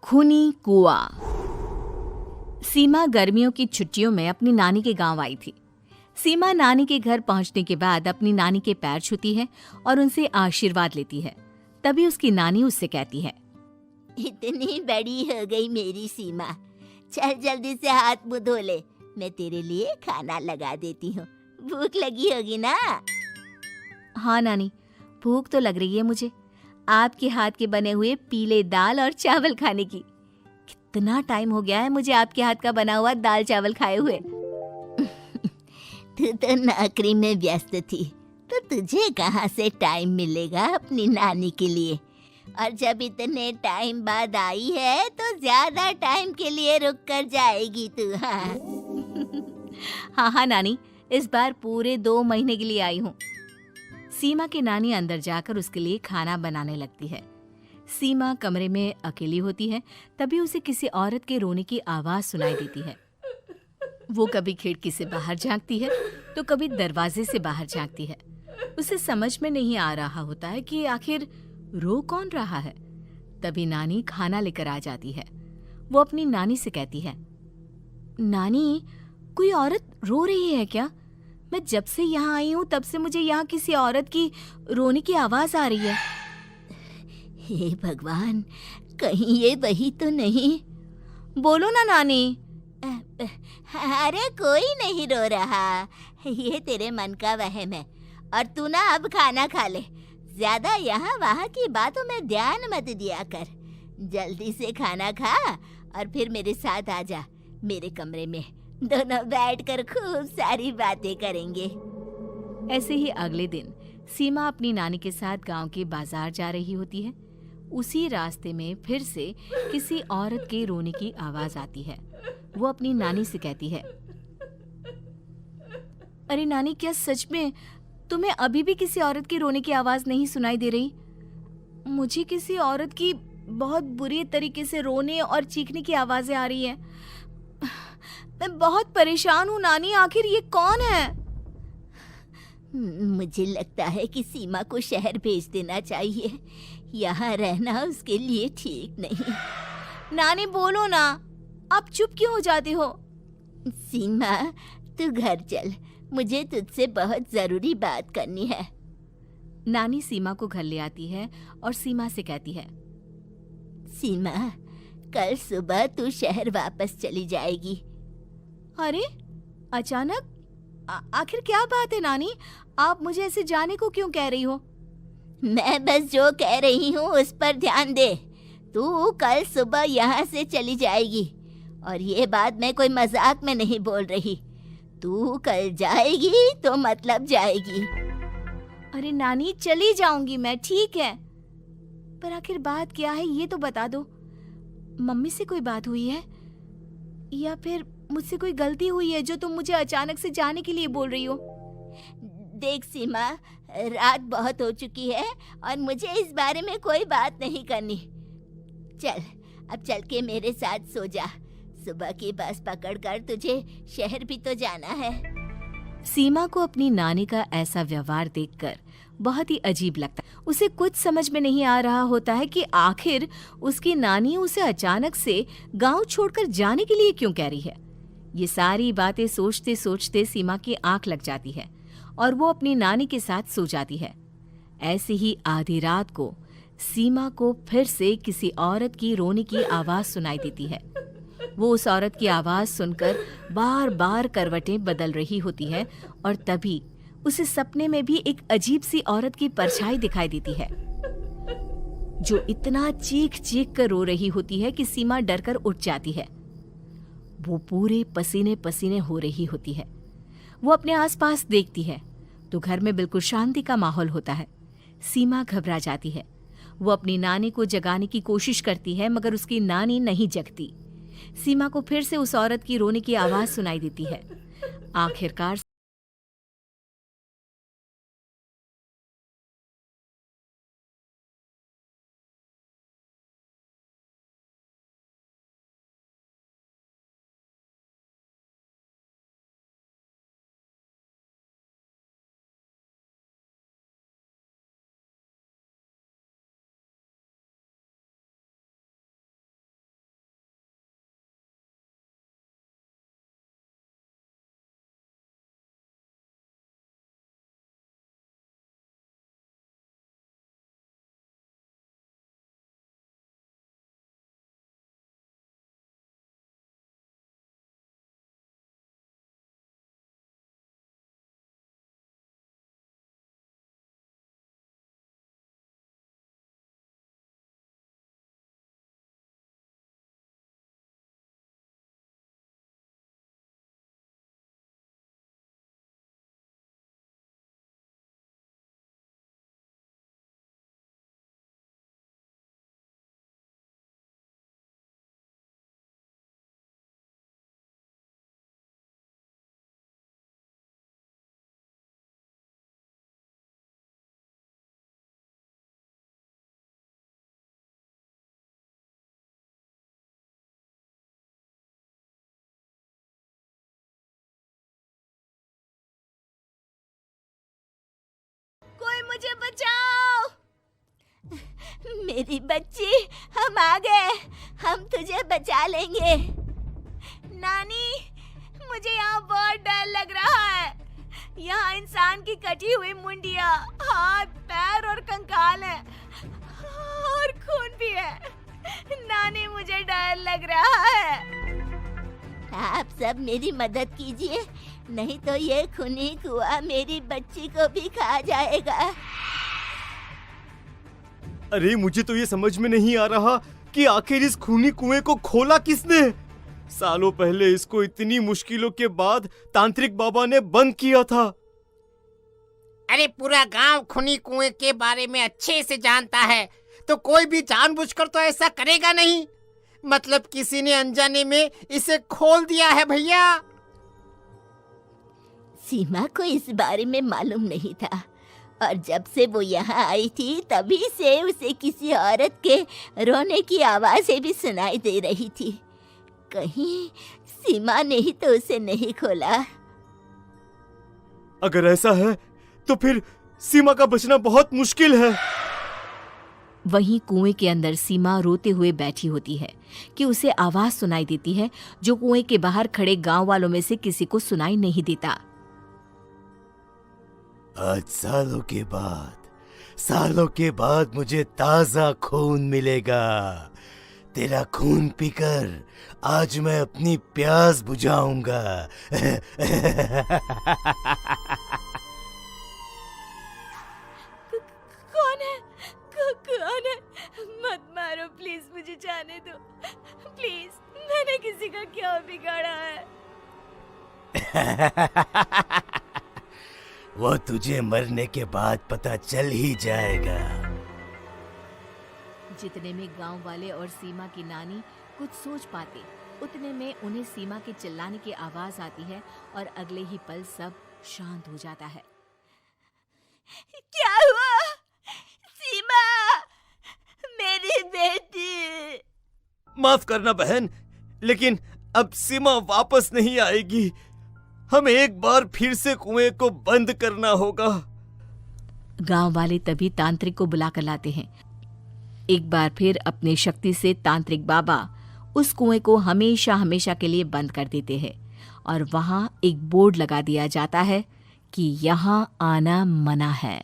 खूनी कुआं। सीमा गर्मियों की छुट्टियों में अपनी नानी के गांव आई थी। सीमा नानी के घर पहुंचने के बाद अपनी नानी के पैर छूती है और उनसे आशीर्वाद लेती है। तभी उसकी नानी उससे कहती है, इतनी बड़ी हो गई मेरी सीमा, चल जल्दी से हाथ मुंह धो ले, मैं तेरे लिए खाना लगा देती हूँ। भूख लगी होगी ना? हाँ नानी, भूख तो लग रही है मुझे, आपके हाथ के बने हुए पीले दाल और चावल खाने की। कितना टाइम हो गया है मुझे आपके हाथ का बना हुआ दाल चावल खाए हुए। तू तो नौकरी में व्यस्त थी, तो तुझे कहाँ से टाइम मिलेगा अपनी नानी के लिए? और जब इतने टाइम बाद आई है तो ज्यादा टाइम के लिए रुक कर जाएगी तू। हाँ हाँ हाँ नानी, इस बार पूरे 2 महीने के लिए आई हूँ। सीमा की नानी अंदर जाकर उसके लिए खाना बनाने लगती है। सीमा कमरे में अकेली होती है, तभी उसे किसी औरत के रोने की आवाज सुनाई देती है। वो कभी खिड़की से बाहर झांकती है तो कभी दरवाजे से बाहर झांकती है। उसे समझ में नहीं आ रहा होता है कि आखिर रो कौन रहा है। तभी नानी खाना लेकर आ जाती है। वो अपनी नानी से कहती है, नानी, कोई औरत रो रही है क्या? मैं जब से यहाँ आई हूँ तब से मुझे यहाँ किसी औरत की रोने की आवाज आ रही है। हे भगवान, कहीं ये वही तो नहीं? बोलो ना नानी। अरे कोई नहीं रो रहा, ये तेरे मन का वहम है। और तू ना अब खाना खा ले, ज्यादा यहाँ वहाँ की बातों में ध्यान मत दिया कर। जल्दी से खाना खा और फिर मेरे साथ आ जा मेरे कमरे में, दोनों बैठकर खूब सारी बातें करेंगे। ऐसे ही अगले दिन सीमा अपनी नानी के साथ गांव के बाजार जा रही होती है। उसी रास्ते में फिर से किसी औरत के रोने की आवाज आती है। वो अपनी नानी से कहती है, अरे नानी, क्या सच में तुम्हें अभी भी किसी औरत की रोने की आवाज नहीं सुनाई दे रही? मुझे किसी औरत की बहुत बुरी तरीके से रोने और चीखने की आवाजें आ रही हैं। मैं बहुत परेशान हूँ नानी, आखिर ये कौन है? मुझे लगता है कि सीमा को शहर भेज देना चाहिए, यहाँ रहना उसके लिए ठीक नहीं। नानी बोलो ना, आप चुप क्यों हो जाते हो? सीमा, तू घर चल, मुझे तुझसे बहुत जरूरी बात करनी है। नानी सीमा को घर ले आती है और सीमा से कहती है, सीमा, कल सुबह तू शहर वापस चली जाएगी। अरे अचानक? आखिर क्या बात है नानी, आप मुझे ऐसे जाने को क्यों कह रही हो? मैं बस जो कह रही हूँ उस पर ध्यान दे। तू कल सुबह यहाँ से चली जाएगी, और ये बात मैं कोई मजाक में नहीं बोल रही। तू कल जाएगी तो मतलब जाएगी। अरे नानी, चली जाऊंगी मैं, ठीक है, पर आखिर बात क्या है ये तो बता दो। मम्मी से कोई बात हुई है या फिर मुझसे कोई गलती हुई है जो तुम मुझे अचानक से जाने के लिए बोल रही हो? देख सीमा, रात बहुत हो चुकी है और मुझे इस बारे में कोई बात नहीं करनी। चल, अब चल के मेरे साथ सो जा। सुबह की बस पकड़कर तुझे शहर भी तो जाना है। सीमा को अपनी नानी का ऐसा व्यवहार देखकर बहुत ही अजीब लगता है। उसे कुछ समझ में नहीं आ रहा होता है कि आखिर उसकी नानी उसे अचानक से गांव छोड़कर जाने के लिए क्यों कह रही है। ये सारी बातें सोचते सोचते सीमा की आंख लग जाती है और वो अपनी नानी के साथ सो जाती है। ऐसी ही आधी रात को सीमा को फिर से किसी औरत की रोने की आवाज सुनाई देती है। वो उस औरत की आवाज सुनकर बार बार करवटें बदल रही होती है और तभी उसे सपने में भी एक अजीब सी औरत की परछाई दिखाई देती है, जो इतना चीख चीख कर रो रही होती है कि सीमा डरकर उठ जाती है। वो पूरे पसीने पसीने हो रही होती है। वो अपने आसपास देखती है तो घर में बिल्कुल शांति का माहौल होता है। सीमा घबरा जाती है। वो अपनी नानी को जगाने की कोशिश करती है, मगर उसकी नानी नहीं जगती। सीमा को फिर से उस औरत की रोने की आवाज सुनाई देती है। आखिरकार मुझे बचाओ। मेरी बच्ची, हम आ गए, हम तुझे बचा लेंगे। नानी, मुझे यहाँ बहुत डर लग रहा है। यहाँ इंसान की कटी हुई मुंडिया, हाथ, पैर और कंकाल है और खून भी है। नानी, मुझे डर लग रहा है। आप सब मेरी मदद कीजिए, नहीं तो ये खूनी कुआं मेरी बच्ची को भी खा जाएगा। अरे मुझे तो ये समझ में नहीं आ रहा कि आखिर इस खूनी कुएं को खोला किसने। सालों पहले इसको इतनी मुश्किलों के बाद तांत्रिक बाबा ने बंद किया था। अरे पूरा गांव खूनी कुएं के बारे में अच्छे से जानता है, तो कोई भी जानबूझकर तो ऐसा करेगा नहीं। मतलब किसी ने अनजाने में इसे खोल दिया है भैया। सीमा को इस बारे में मालूम नहीं था, और जब से वो यहाँ आई थी तभी से उसे किसी औरत के रोने की आवाजें भी सुनाई दे रही थी। कहीं सीमा ने ही तो उसे नहीं खोला। अगर ऐसा है तो फिर सीमा का बचना बहुत मुश्किल है। वहीं कुएं के अंदर सीमा रोते हुए बैठी होती है कि उसे आवाज सुनाई देती है जो कुएं के बाहर खड़े गांव वालों में से किसी को सुनाई नहीं देता। आज सालों के बाद मुझे ताजा खून मिलेगा। तेरा खून पीकर आज मैं अपनी प्यास बुझाऊंगा। कौन है? मत मारो प्लीज, मुझे जाने दो प्लीज। मैंने किसी का क्या बिगाड़ा है? वो तुझे मरने के बाद पता चल ही जाएगा। जितने में गांव वाले और सीमा की नानी कुछ सोच पाते, उतने में उन्हें सीमा के चिल्लाने की आवाज आती है और अगले ही पल सब शांत हो जाता है। क्या हुआ? सीमा, मेरी बेटी। माफ करना बहन, लेकिन अब सीमा वापस नहीं आएगी। हमें एक बार फिर से कुएं को बंद करना होगा। गांव वाले तभी तांत्रिक को बुला कर लाते हैं। एक बार फिर अपनी शक्ति से तांत्रिक बाबा उस कुएं को हमेशा हमेशा के लिए बंद कर देते हैं और वहां एक बोर्ड लगा दिया जाता है कि यहाँ आना मना है।